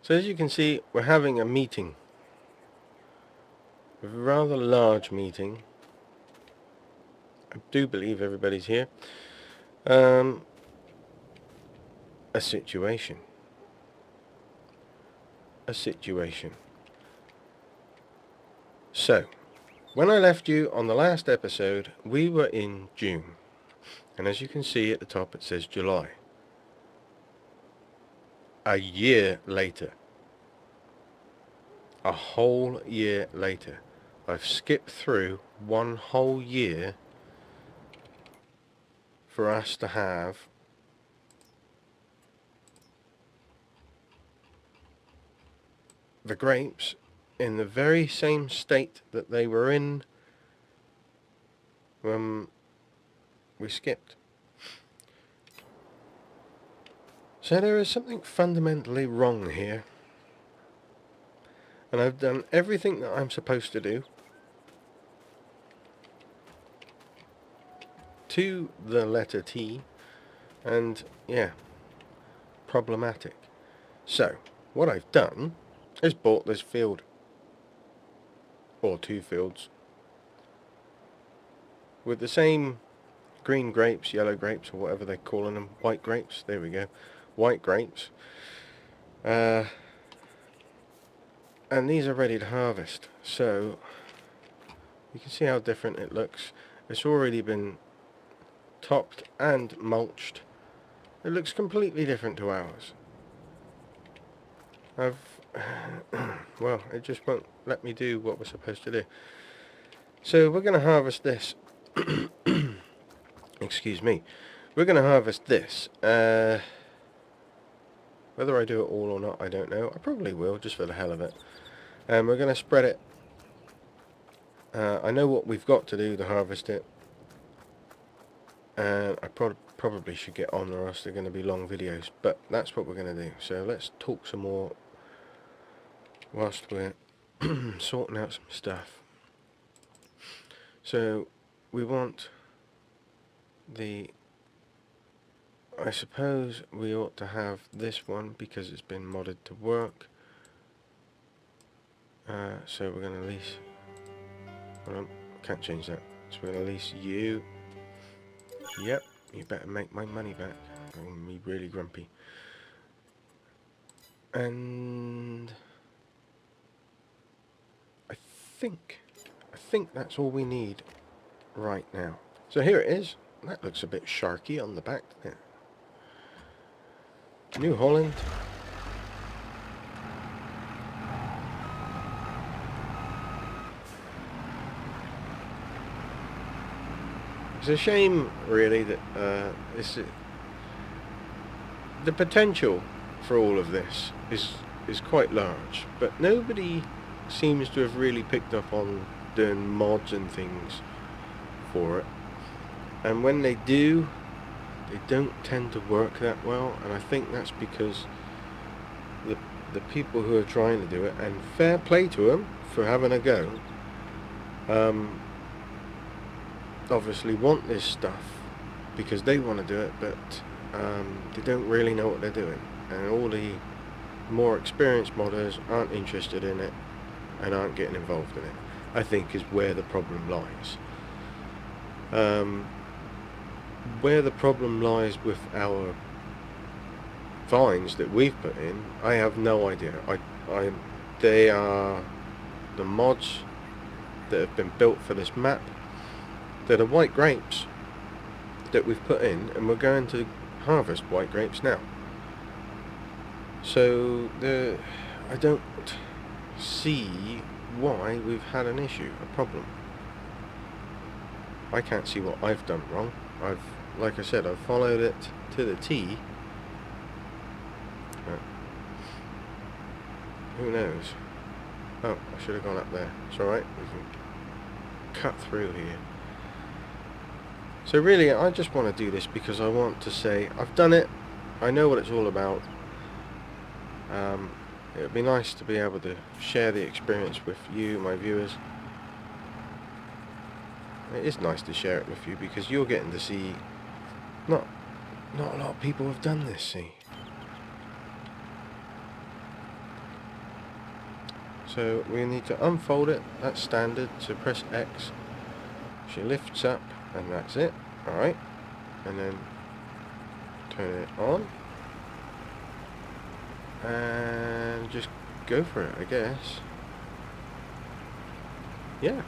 So as you can see, we're having a meeting. A rather large meeting. I do believe everybody's here. A situation. A situation. So, when I left you on the last episode, we were in June. And as you can see at the top, it says July. A year later. A whole year later. I've skipped through one whole year for us to have the grapes in the very same state that they were in when we skipped. So there is something fundamentally wrong here. And I've done everything that I'm supposed to do to the letter T, and yeah, problematic. So, what I've done is bought this field, or two fields, with the same green grapes, yellow grapes, or whatever they're calling them, white grapes, there we go, white grapes, and these are ready to harvest. So, you can see how different it looks. It's already been topped and mulched. It looks completely different to ours. Well, it just won't let me do what we're supposed to do. So we're going to harvest this. Excuse me. We're going to harvest this. Whether I do it all or not, I don't know. I probably will, just for the hell of it. And we're going to spread it. I know what we've got to do to harvest it. And I probably should get on, or else they're going to be long videos. But that's what we're going to do. So let's talk some more whilst we're sorting out some stuff. So we want I suppose we ought to have this one because it's been modded to work. So we're going to lease, hold on, can't change that. So we're going to lease you. Yep, you better make my money back. I'm going to be really grumpy. And I think that's all we need right now. So here it is. That looks a bit sharky on the back there. New Holland. It's a shame, really, that the potential for all of this is quite large, but nobody seems to have really picked up on doing mods and things for it. And when they do, they don't tend to work that well, and I think that's because the people who are trying to do it, and fair play to them for having a go, obviously want this stuff because they want to do it, but they don't really know what they're doing, and all the more experienced modders aren't interested in it and aren't getting involved in it, I think, is where the problem lies. Where the problem lies with our vines that we've put in, I have no idea. They are the mods that have been built for this map. They're the white grapes that we've put in, and we're going to harvest white grapes now. So I don't see why we've had an issue, a problem. I can't see what I've done wrong. Like I said, I've followed it to the T. But who knows? Oh, I should have gone up there. It's alright, we can cut through here. So really, I just want to do this because I want to say, I've done it, I know what it's all about. It would be nice to be able to share the experience with you, my viewers. It is nice to share it with you because you're getting to see not a lot of people have done this, see. So we need to unfold it, that's standard, so press X. She lifts up, and that's it. Alright, and then turn it on. And just go for it, I guess. Yeah.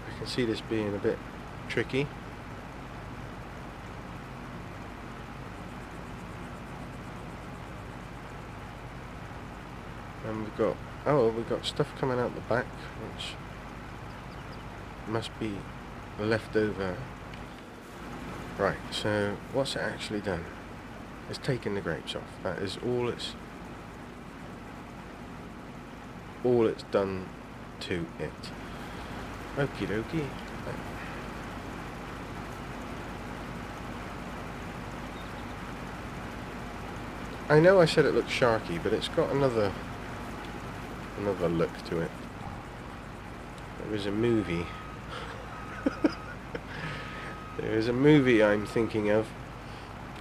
I can see this being a bit tricky. And we've got stuff coming out the back, which must be left over. Right, so what's it actually done? It's taken the grapes off. That is all it's done to it. Okie dokie. I know I said it looked sharky, but it's got another look to it. There is a movie. There is a movie I'm thinking of,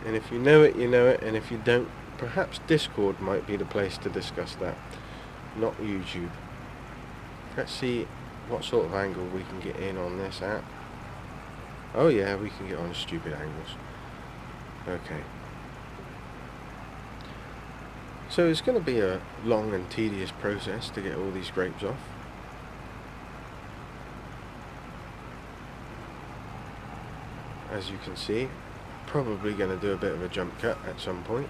and if you know it, you know it, and if you don't, perhaps Discord might be the place to discuss that, not YouTube. Let's see what sort of angle we can get in on this at. Oh yeah, we can get on stupid angles. Okay. So it's going to be a long and tedious process to get all these grapes off. As you can see, probably going to do a bit of a jump cut at some point.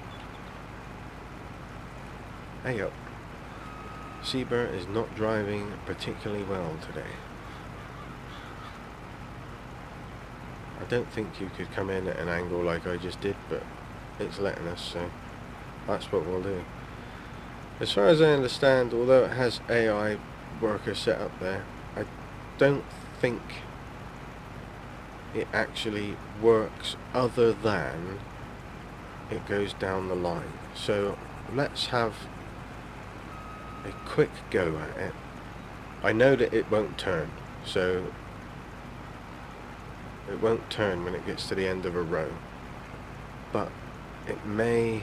Hey up. CEEBUR is not driving particularly well today. I don't think you could come in at an angle like I just did, but it's letting us, so that's what we'll do. As far as I understand, although it has AI worker set up there, I don't think it actually works other than it goes down the line. So let's have a quick go at it. I know that it won't turn, so it won't turn when it gets to the end of a row, but it may.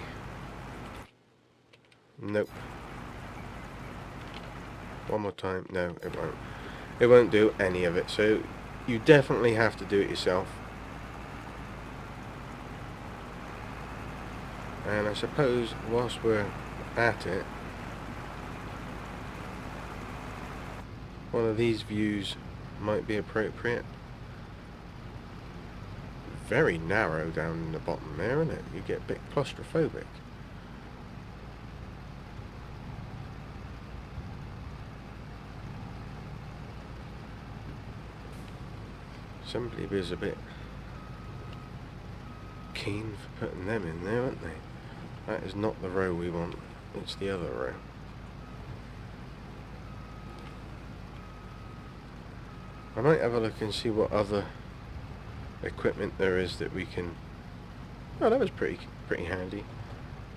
Nope. One more time. No, it won't. It won't do any of it, so you definitely have to do it yourself. And I suppose whilst we're at it, one of these views might be appropriate. Very narrow down in the bottom there, isn't it? You get a bit claustrophobic. Somebody was a bit keen for putting them in there, aren't they? That is not the row we want, it's the other row. I might have a look and see what other equipment there is that we can. Oh, that was pretty handy.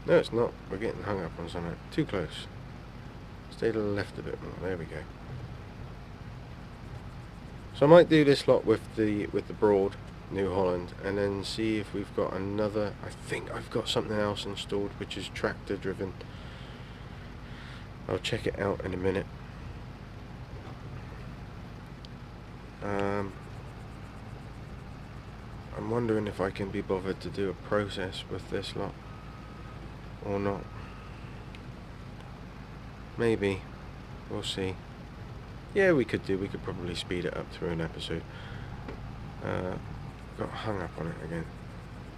No, it's not. We're getting hung up on something. Too close. Stay to the left a bit more. There we go. So I might do this lot with the Broad New Holland, and then see if we've got another. I think I've got something else installed which is tractor driven. I'll check it out in a minute. I'm wondering if I can be bothered to do a process with this lot or not. Maybe. We'll see. Yeah, we could probably speed it up through an episode. Got hung up on it again.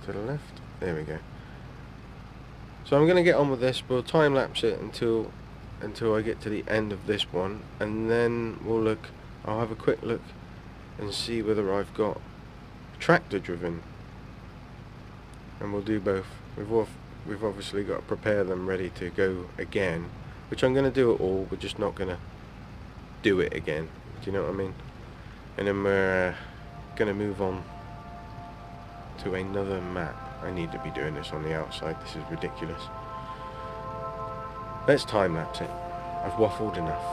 To the left. There we go. So I'm going to get on with this. We'll time lapse it until I get to the end of this one, and then we'll look. I'll have a quick look and see whether I've got tractor driven, and we'll do both. We've obviously got to prepare them ready to go again, which I'm going to do it all. We're just not going to do it again. Do you know what I mean? And then we're going to move on to another map. I need to be doing this on the outside. This is ridiculous. Let's time lapse it. I've waffled enough.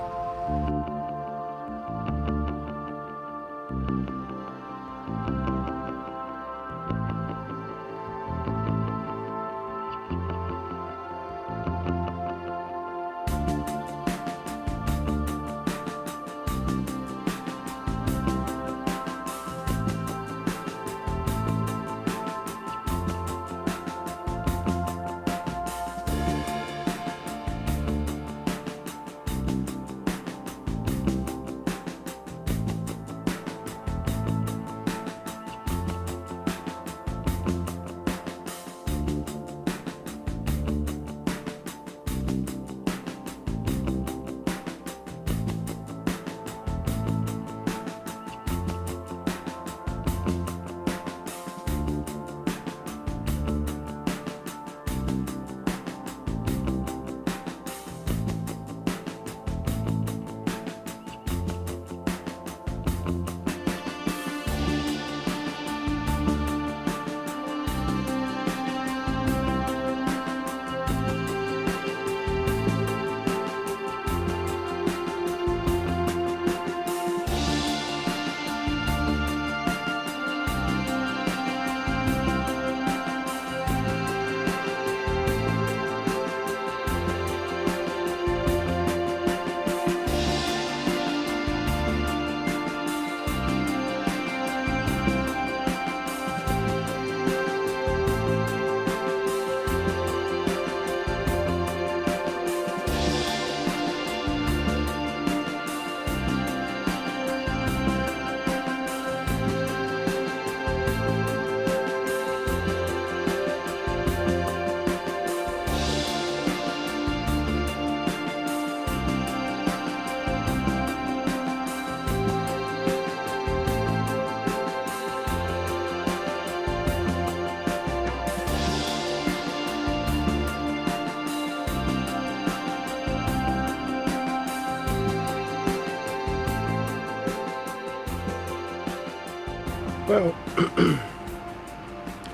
Well,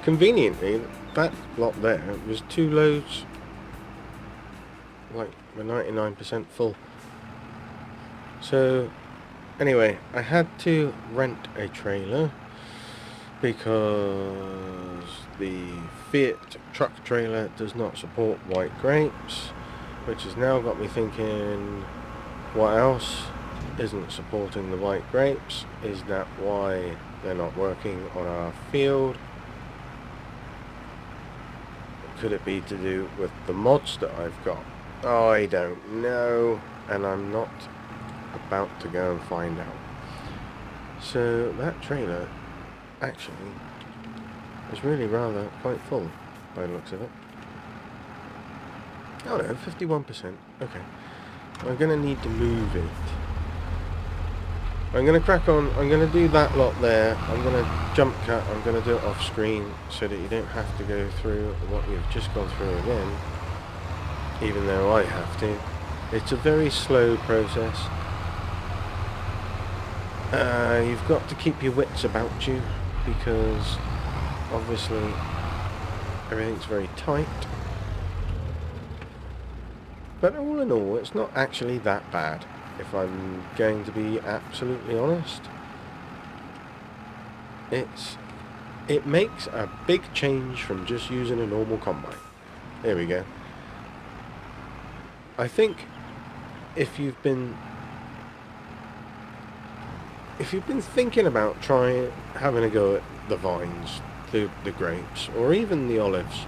conveniently, that lot there was 2 loads, like, we're 99% full. So, anyway, I had to rent a trailer because the Fiat truck trailer does not support white grapes, which has now got me thinking, what else isn't supporting the white grapes? Is that why they're not working on our field? Could it be to do with the mods that I've got? I don't know, and I'm not about to go and find out. So that trailer actually is really rather quite full by the looks of it. Oh no, 51%. Okay. I'm going to need to move it. I'm going to crack on. I'm going to do that lot there. I'm going to jump cut. I'm going to do it off screen so that you don't have to go through what you've just gone through again, even though I have to. It's a very slow process. You've got to keep your wits about you because obviously everything's very tight. But all in all, it's not actually that bad, if I'm going to be absolutely honest. It makes a big change from just using a normal combine. There we go. I think if you've been thinking about having a go at the vines, the grapes, or even the olives,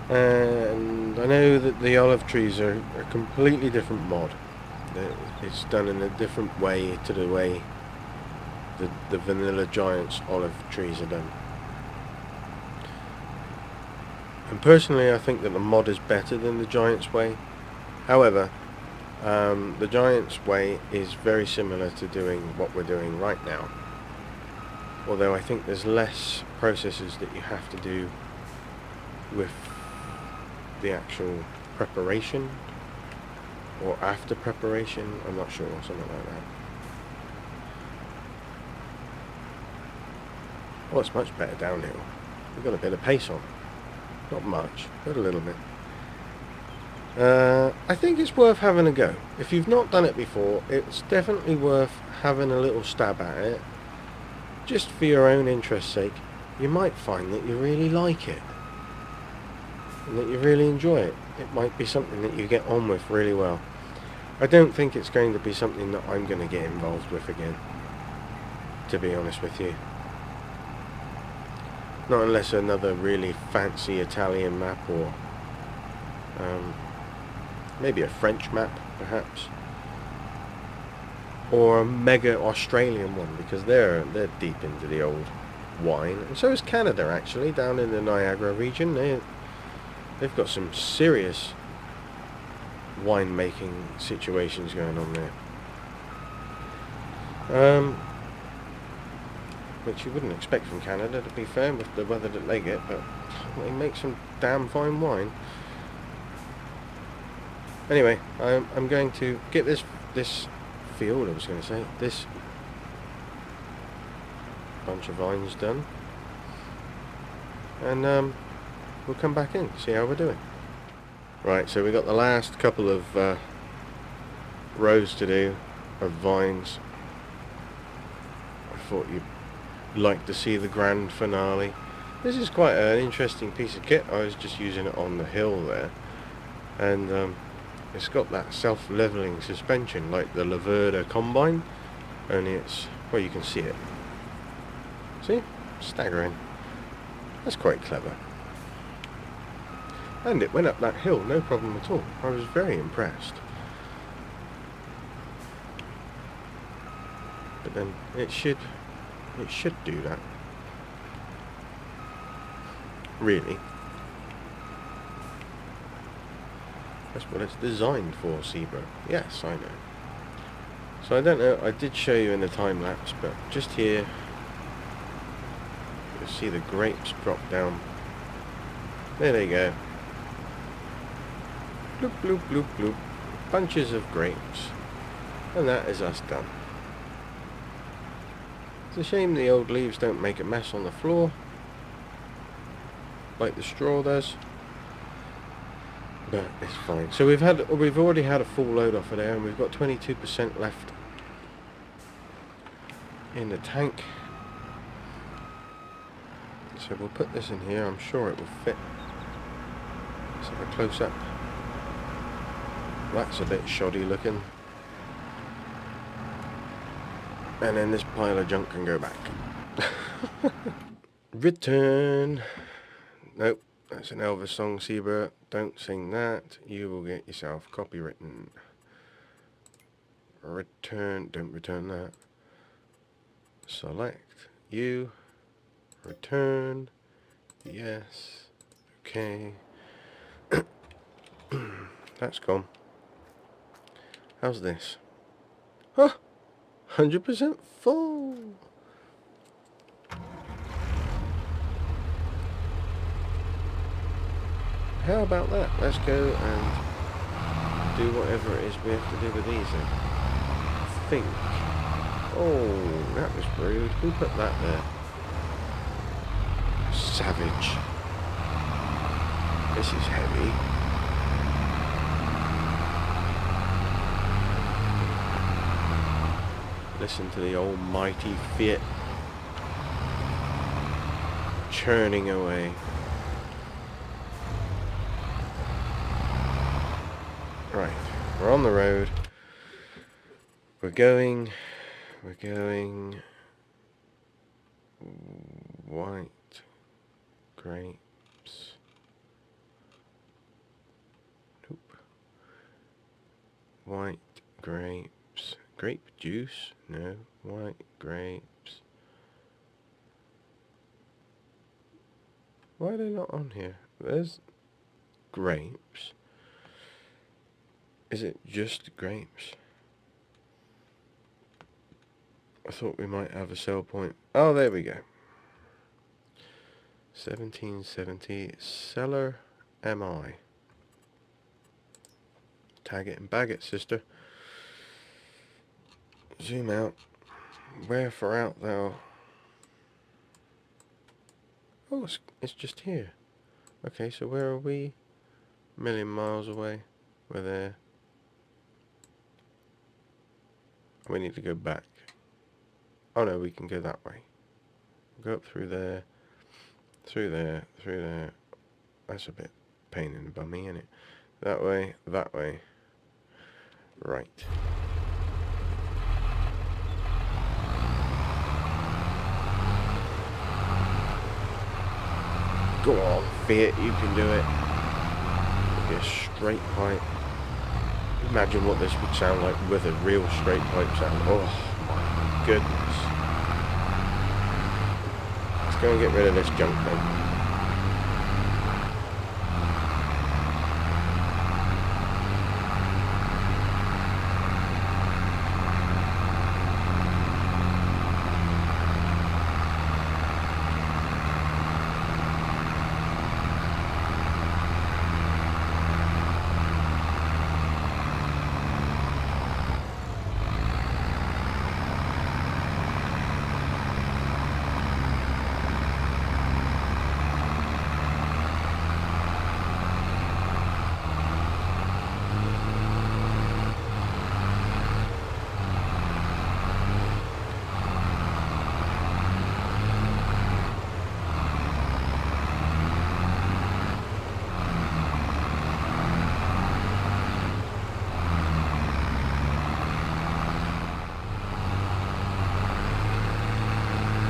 and I know that the olive trees are a completely different mod. It's done in a different way to the way the Vanilla Giants olive trees are done. And personally I think that the mod is better than the Giants way. However, the Giants way is very similar to doing what we're doing right now. Although I think there's less processes that you have to do with the actual preparation or after preparation, I'm not sure, something like that. Well, it's much better downhill. We've got a bit of pace on. Not much, but a little bit. I think it's worth having a go. If you've not done it before, it's definitely worth having a little stab at it. Just for your own interest's sake. You might find that you really like it. And that you really enjoy it. It might be something that you get on with really well. I don't think it's going to be something that I'm going to get involved with again, to be honest with you. Not unless another really fancy Italian map or maybe a French map, perhaps. Or a mega Australian one, because they're deep into the old wine. And so is Canada, actually, down in the Niagara region. They've got some serious winemaking situations going on there. Which you wouldn't expect from Canada, to be fair, with the weather that they get, but they make some damn fine wine. Anyway, I'm going to get this field, I was going to say, this bunch of vines done, and we'll come back in, see how we're doing. Right, so we got the last couple of rows to do of vines. I thought you'd like to see the grand finale. This is quite an interesting piece of kit. I was just using it on the hill there, and it's got that self-leveling suspension like the Laverda Combine, only it's, well, you can see it. See? Staggering. That's quite clever. And it went up that hill, no problem at all. I was very impressed. But then it should do that. Really. That's what it's designed for, CEEBUR. Yes, I know. So I don't know, I did show you in the time lapse, but just here you'll see the grapes drop down. There they go. Bloop, bloop, bloop, bloop. Bunches of grapes. And that is us done. It's a shame the old leaves don't make a mess on the floor like the straw does, but it's fine. So we've already had a full load off of there, and we've got 22% left in the tank. So we'll put this in here. I'm sure it will fit. Let's have a close up. That's a bit shoddy looking. And then this pile of junk can go back. Return. Nope, that's an Elvis song, CEEBUR. Don't sing that. You will get yourself copywritten. Return. Don't return that. Select. You. Return. Yes. Okay. That's gone. How's this? Huh? 100% full. How about that? Let's go and do whatever it is we have to do with these then. I think. Oh, that was rude. Who put that there? Savage. This is heavy. Listen to the almighty Fiat churning away. Right, we're on the road. We're going white grapes. Nope. White grapes. Grape juice? No. White grapes. Why are they not on here? There's grapes. Is it just grapes? I thought we might have a sell point. Oh, there we go. 1770 seller MI. Tag it and bag it, sister. Zoom out. Wherefore out thou? Oh, it's just here. Okay, so where are we? A million miles away. We're there. We need to go back. Oh no, we can go that way. Go up through there. Through there. Through there. That's a bit pain in the bummy, isn't it? That way. That way. Right. Go on, Fiat, you can do it. Get a straight pipe. Imagine what this would sound like with a real straight pipe sound. Oh my goodness. Let's go and get rid of this junk then.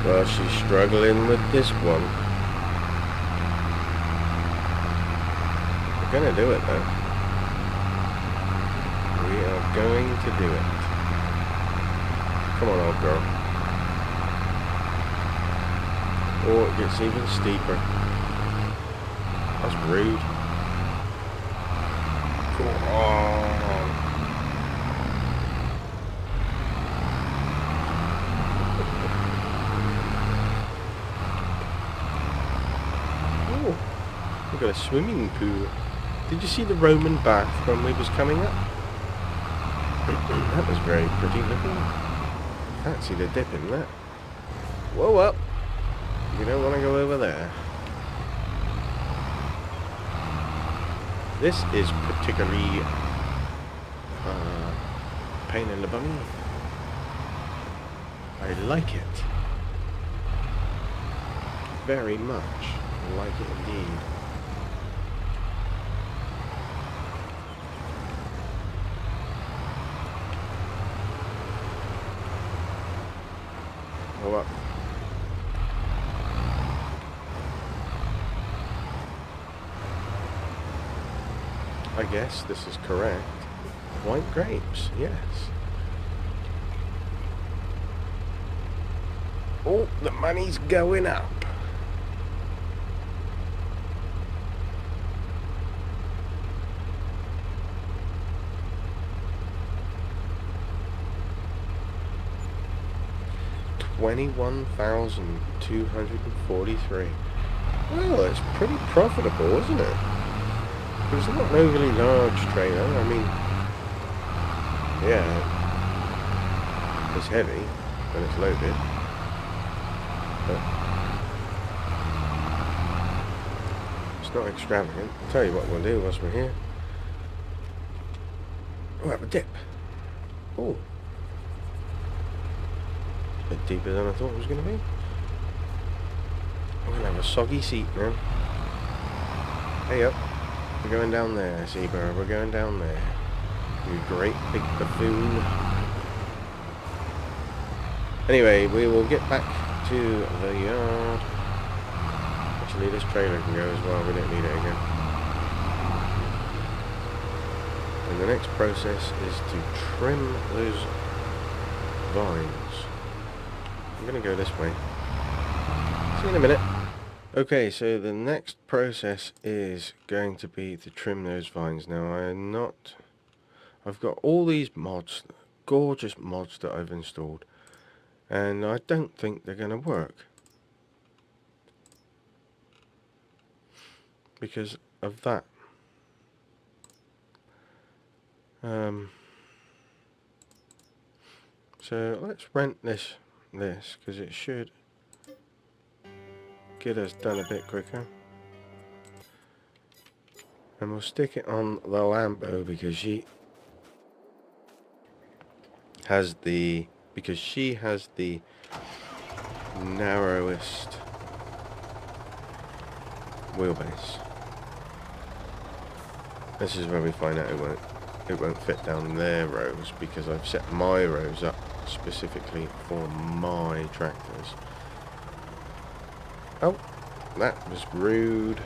Well, she's struggling with this one. We're gonna do it though. We are going to do it. Come on, old girl. Or it gets even steeper. That's rude. Come on. We've got a swimming pool. Did you see the Roman bath when we was coming up? That was very pretty looking. Fancy the dip in that. Whoa up! You don't want to go over there. This is particularly pain in the bum. I like it. Very much. I like it indeed. Go up. I guess this is correct. White grapes, yes. Oh, the money's going up. $21,243. Well, it's pretty profitable, isn't it? It's not an overly large trailer. I mean, yeah, it's heavy when it's loaded. But it's not extravagant. I'll tell you what we'll do whilst we're here. We'll have a dip. Oh, a bit deeper than I thought it was going to be. I'm going to have a soggy seat now. Hey up. We're going down there, CEEBUR. We're going down there. You great big buffoon. Anyway, we will get back to the yard. Actually, this trailer can go as well. We don't need it again. And the next process is to trim those vines. I'm going to go this way. See you in a minute. Okay, so the next process is going to be to trim those vines. Now, I've got all these mods, gorgeous mods that I've installed, and I don't think they're going to work because of that. So let's rent this because it should get us done a bit quicker. And we'll stick it on the Lambo because she has the narrowest wheelbase. This is where we find out it won't fit down their rows because I've set my rows up specifically for my tractors. Oh, that was rude.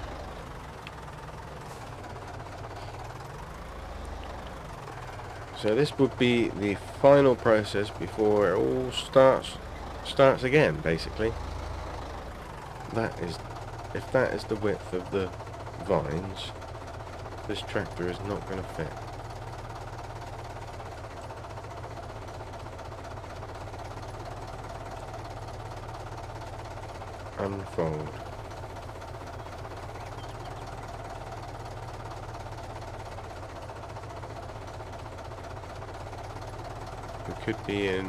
So this would be the final process before it all starts again, basically. If that is the width of the vines, this tractor is not going to fit. Unfold. We could be in.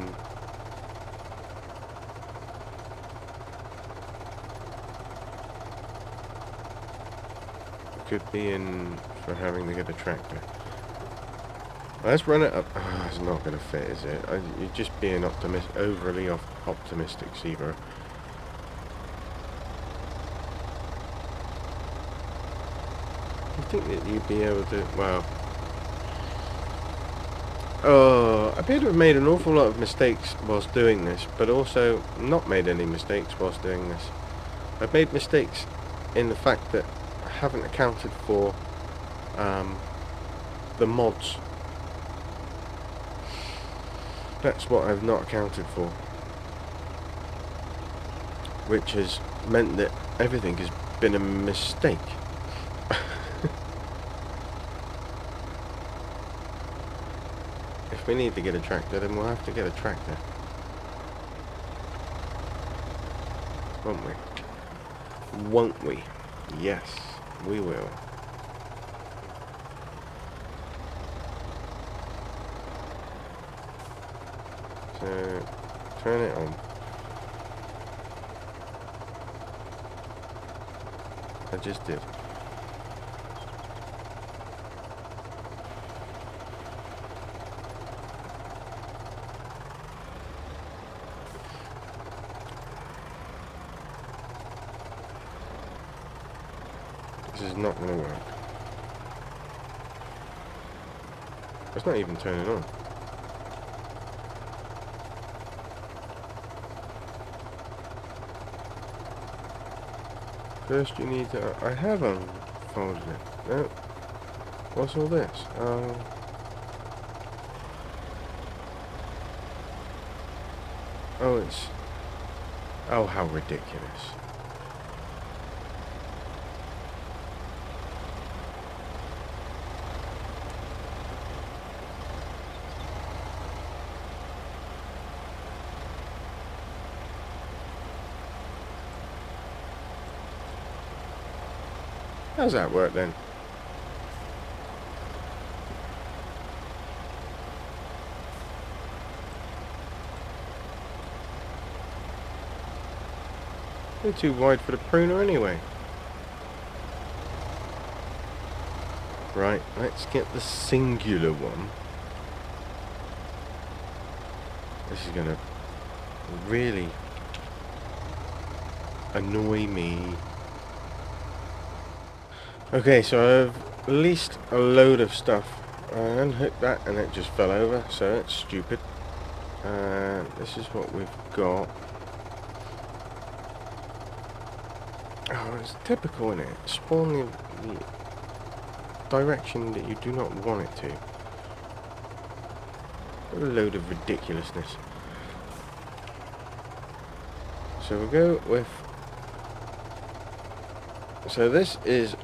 We could be in for having to get a tractor. Let's run it up. Oh, it's not going to fit, is it? You're just being overly optimistic, CEEBUR. I think that you'd be able to. Well. I appear to have made an awful lot of mistakes whilst doing this, but also not made any mistakes whilst doing this. I've made mistakes in the fact that I haven't accounted for the mods. That's what I've not accounted for, which has meant that everything has been a mistake. If we need to get a tractor, then we'll have to get a tractor. Won't we? Won't we? Yes, we will. So, turn it on. I just did. This is not going to work. It's not even turning on. First you need to... I have unfolded it. No. What's all this? Oh, it's... Oh, how ridiculous. How's that work then? They're too wide for the pruner anyway. Right, let's get the singular one. This is going to really annoy me. Okay, so I've released a load of stuff. I unhooked that and it just fell over, so it's stupid. This is what we've got. Oh, it's typical, isn't it? Spawn the direction that you do not want it to. What a load of ridiculousness. So we'll go with... So this is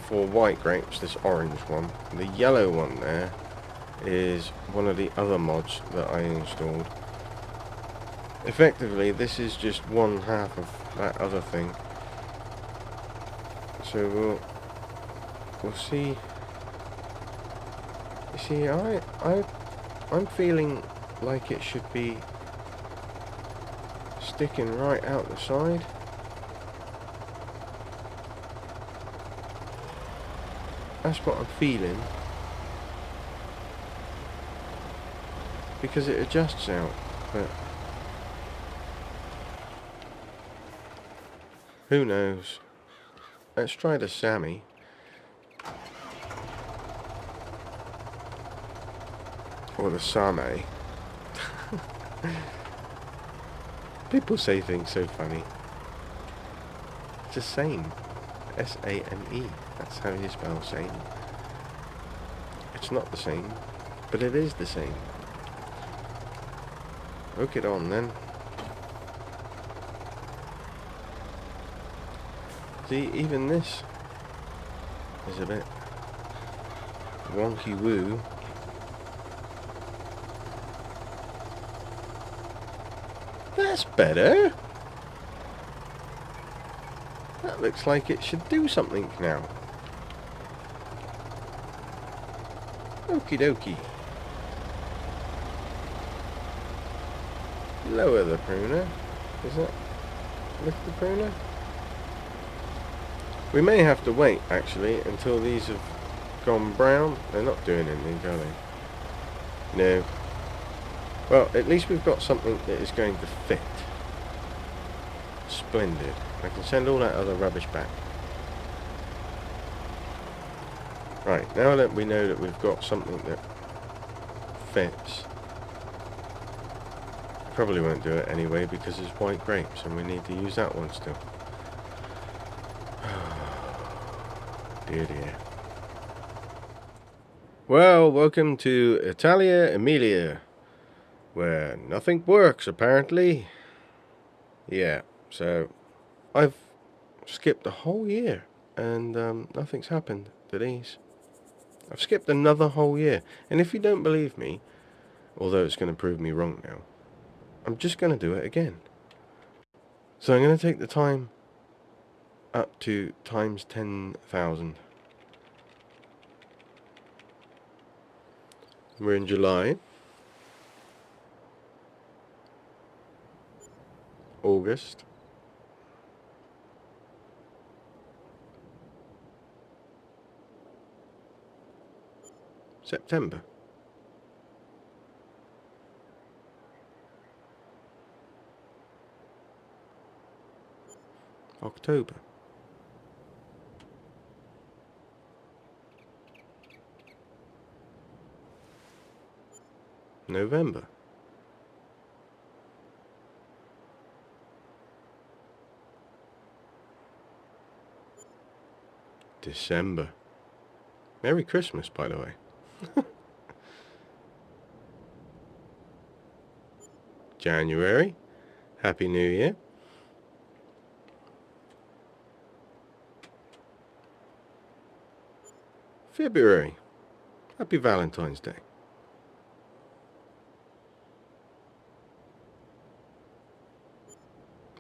for white grapes, this orange one. The yellow one there is one of the other mods that I installed. Effectively, this is just one half of that other thing. So we'll see. You see, I'm feeling like it should be sticking right out the side. That's what I'm feeling. Because it adjusts out, but who knows? Let's try the Sammy. Or the Same. People say things so funny. It's the same. S-A-M-E. That's how you spell same. It's not the same, but it is the same. Hook it on then. See, even this is a bit wonky woo. That's better. That looks like it should do something now. Okie dokie. Lower the pruner. Is that lift the pruner? We may have to wait actually until these have gone brown. They're not doing anything, are they? No. Well, at least we've got something that is going to fit. Splendid. I can send all that other rubbish back. Right, now that we know that we've got something that fits, I probably won't do it anyway because it's white grapes and we need to use that one still. Dear dear. Well, welcome to Italia Emilia, where nothing works apparently. Yeah, so I've skipped a whole year and nothing's happened to these. I've skipped another whole year, and if you don't believe me, although it's going to prove me wrong now, I'm just going to do it again. So I'm going to take the time up to times 10,000. We're in July, August, September. October. November. December. Merry Christmas, by the way. January. Happy New Year. February. Happy Valentine's Day.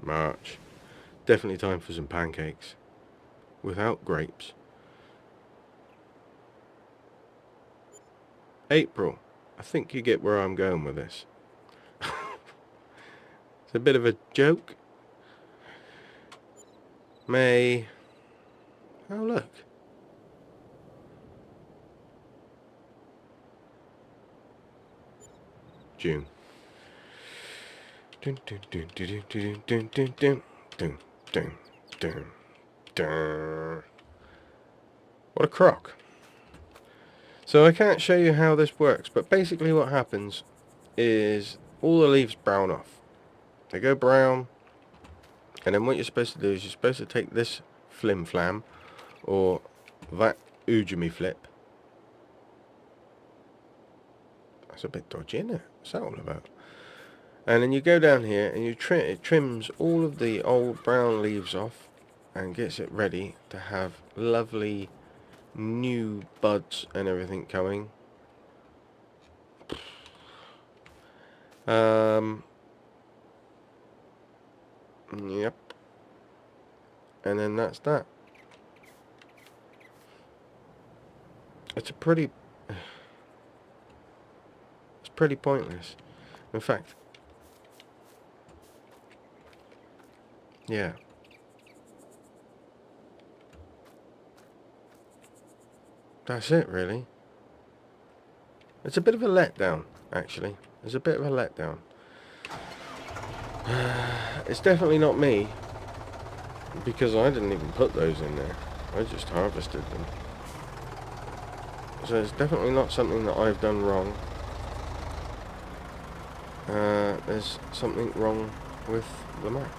March. Definitely time for some pancakes. Without grapes. April. I think you get where I'm going with this. It's a bit of a joke. May. Oh, look. June. Dun, dun, dun, dun, dun, dun, dun, dun, dun, dun, dun, dun. What a crock. So I can't show you how this works, but basically what happens is all the leaves brown off. They go brown, and then what you're supposed to do is you're supposed to take this flim flam, or that Ujimi flip. That's a bit dodgy, isn't it? What's that all about? And then you go down here and you it trims all of the old brown leaves off and gets it ready to have lovely new buds and everything coming. Yep. And then that's that. It's pretty pointless. In fact, yeah. That's it, really. It's a bit of a letdown, actually. It's a bit of a letdown. It's definitely not me, because I didn't even put those in there. I just harvested them. So it's definitely not something that I've done wrong. There's something wrong with the map.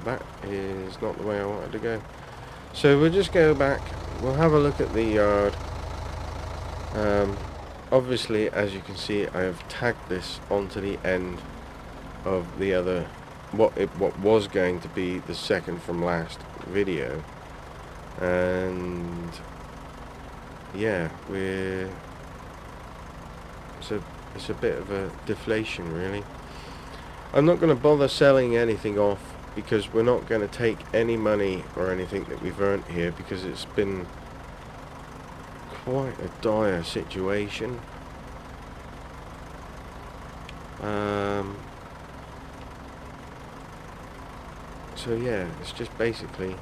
That is not the way I wanted to go. So we'll just go back. We'll have a look at the yard. Obviously, as you can see, I have tagged this onto the end of the other, what was going to be the second from last video, and yeah, it's a bit of a deflation, really. I'm not going to bother selling anything off, because we're not going to take any money or anything that we've earned here, because it's been quite a dire situation. So yeah, it's just basically a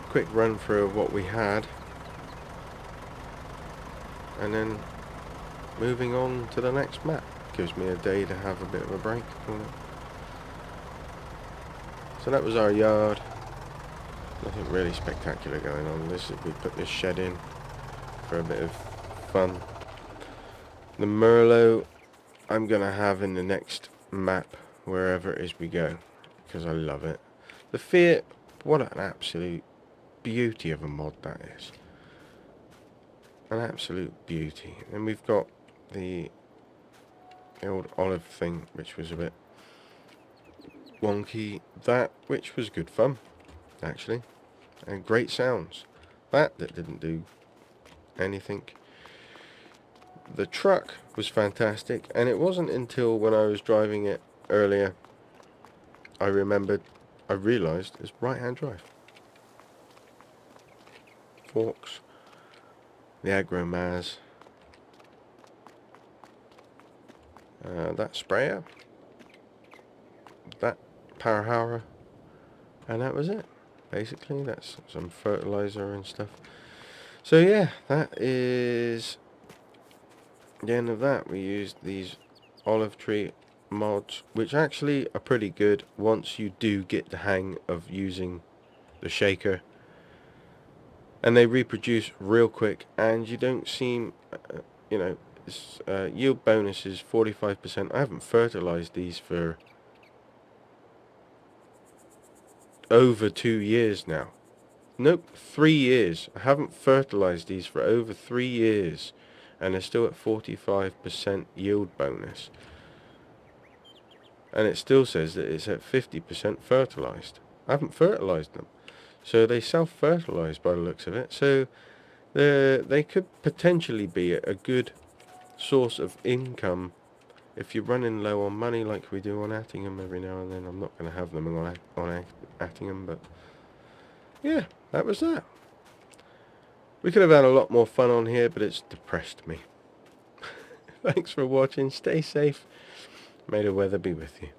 quick run through of what we had, and then moving on to the next map. Gives me a day to have a bit of a break from it. So that was our yard. Nothing really spectacular going on. We put this shed in for a bit of fun. The Merlot I'm gonna have in the next map, wherever it is we go, because I love it. The Fiat, what an absolute beauty of a mod that is. An absolute beauty. And we've got the old olive thing, which was a bit wonky. That, which was good fun, actually, and great sounds. That didn't do anything. The truck was fantastic, and it wasn't until when I was driving it earlier I realised it's right-hand drive. Forks, the Agro Maz, that sprayer, that power hour, and that was it. Basically, that's some fertilizer and stuff. So yeah, that is the end of that. We used these olive tree mods, which actually are pretty good once you do get the hang of using the shaker, and they reproduce real quick, and you don't seem, you know, yield bonus is 45%. I haven't fertilized these for over 2 years now. Nope, 3 years. I haven't fertilized these for over 3 years, and they're still at 45% yield bonus. And it still says that it's at 50% fertilized. I haven't fertilized them. So they self-fertilize by the looks of it. So they could potentially be a good source of income if you're running low on money, like we do on Attingham every now and then. I'm not going to have them on Attingham, but yeah, that was that. We could have had a lot more fun on here, but it's depressed me. Thanks for watching. Stay safe. May the weather be with you.